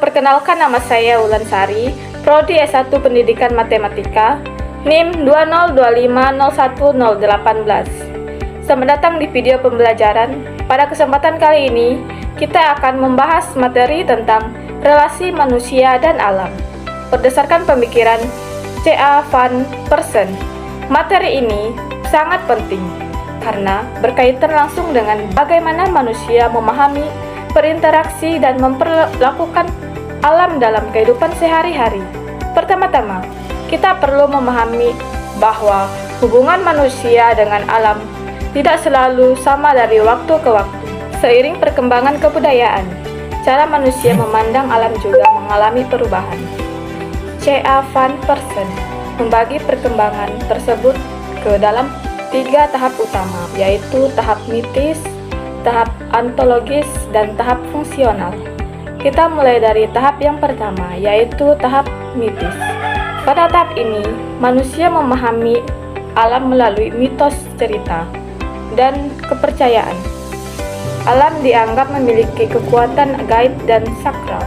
Perkenalkan, nama saya Wulan Sari, Prodi S1 Pendidikan Matematika, NIM 202501018. Selamat datang di video pembelajaran. Pada kesempatan kali ini, kita akan membahas materi tentang relasi manusia dan alam berdasarkan pemikiran C.A. van Persson. Materi ini sangat penting karena berkaitan langsung dengan bagaimana manusia memahami, berinteraksi, dan memperlakukan alam dalam kehidupan sehari-hari. Pertama-tama, kita perlu memahami bahwa hubungan manusia dengan alam tidak selalu sama dari waktu ke waktu. Seiring perkembangan kebudayaan, cara manusia memandang alam juga mengalami perubahan. C.A. van Persson membagi perkembangan tersebut ke dalam 3 tahap utama, yaitu tahap mitis, tahap ontologis, dan tahap fungsional. Kita mulai dari tahap yang pertama, yaitu tahap mitis. Pada tahap ini, manusia memahami alam melalui mitos cerita dan kepercayaan. Alam dianggap memiliki kekuatan gaib dan sakral.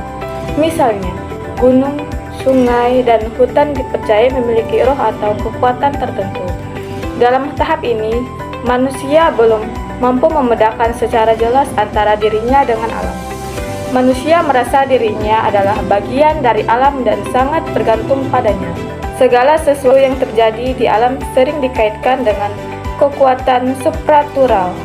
Misalnya, gunung, sungai, dan hutan dipercaya memiliki roh atau kekuatan tertentu. Dalam tahap ini, manusia belum mampu membedakan secara jelas antara dirinya dengan alam. Manusia merasa dirinya adalah bagian dari alam dan sangat bergantung padanya. Segala sesuatu yang terjadi di alam sering dikaitkan dengan kekuatan supranatural.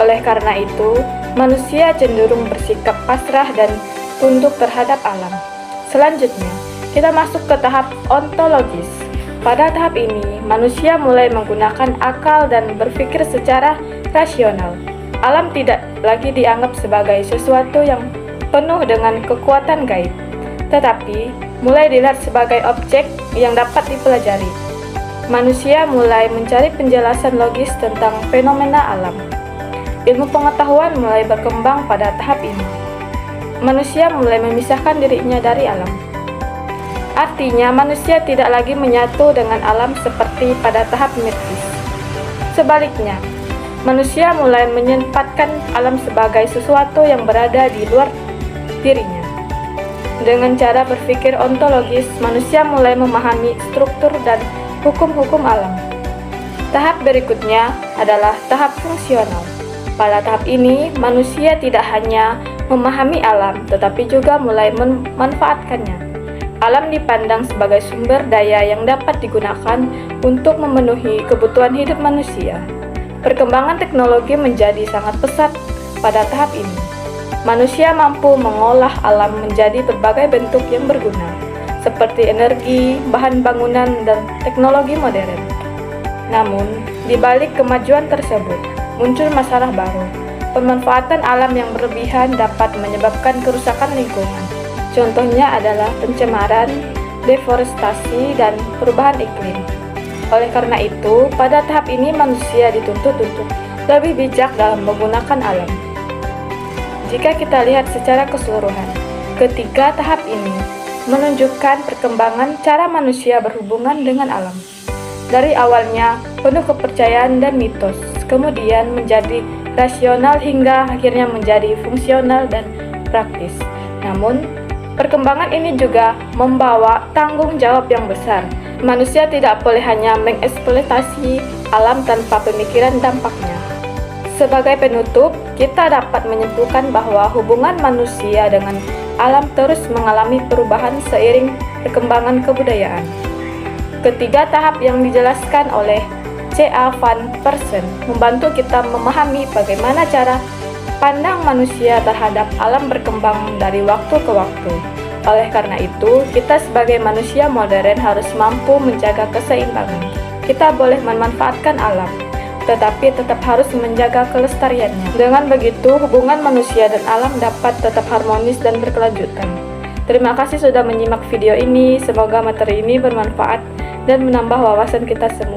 Oleh karena itu, manusia cenderung bersikap pasrah dan tunduk terhadap alam. Selanjutnya, kita masuk ke tahap ontologis. Pada tahap ini, manusia mulai menggunakan akal dan berpikir secara rasional. Alam tidak lagi dianggap sebagai sesuatu yang penuh dengan kekuatan gaib, tetapi mulai dilihat sebagai objek yang dapat dipelajari. Manusia mulai mencari penjelasan logis tentang fenomena alam. Ilmu pengetahuan mulai berkembang pada tahap ini. Manusia mulai memisahkan dirinya dari alam. Artinya, manusia tidak lagi menyatu dengan alam seperti pada tahap mitis. Sebaliknya, manusia mulai menempatkan alam sebagai sesuatu yang berada di luar dirinya. Dengan cara berpikir ontologis, manusia mulai memahami struktur dan hukum-hukum alam. Tahap berikutnya adalah tahap fungsional. Pada tahap ini, manusia tidak hanya memahami alam, tetapi juga mulai memanfaatkannya. Alam dipandang sebagai sumber daya yang dapat digunakan untuk memenuhi kebutuhan hidup manusia. Perkembangan teknologi menjadi sangat pesat pada tahap ini. Manusia mampu mengolah alam menjadi berbagai bentuk yang berguna, seperti energi, bahan bangunan, dan teknologi modern. Namun, di balik kemajuan tersebut, muncul masalah baru. Pemanfaatan alam yang berlebihan dapat menyebabkan kerusakan lingkungan. Contohnya adalah pencemaran, deforestasi, dan perubahan iklim. Oleh karena itu, pada tahap ini manusia dituntut untuk lebih bijak dalam menggunakan alam. Jika kita lihat secara keseluruhan, ketiga tahap ini menunjukkan perkembangan cara manusia berhubungan dengan alam. Dari awalnya penuh kepercayaan dan mitos, kemudian menjadi rasional hingga akhirnya menjadi fungsional dan praktis. Namun, perkembangan ini juga membawa tanggung jawab yang besar. Manusia tidak boleh hanya mengeksploitasi alam tanpa pemikiran dampaknya. Sebagai penutup, kita dapat menyimpulkan bahwa hubungan manusia dengan alam terus mengalami perubahan seiring perkembangan kebudayaan. Ketiga tahap yang dijelaskan oleh C.A. van Persson membantu kita memahami bagaimana cara pandang manusia terhadap alam berkembang dari waktu ke waktu. Oleh karena itu, kita sebagai manusia modern harus mampu menjaga keseimbangan. Kita boleh memanfaatkan alam, tetapi tetap harus menjaga kelestariannya. Dengan begitu, hubungan manusia dan alam dapat tetap harmonis dan berkelanjutan. Terima kasih sudah menyimak video ini. Semoga materi ini bermanfaat dan menambah wawasan kita semua.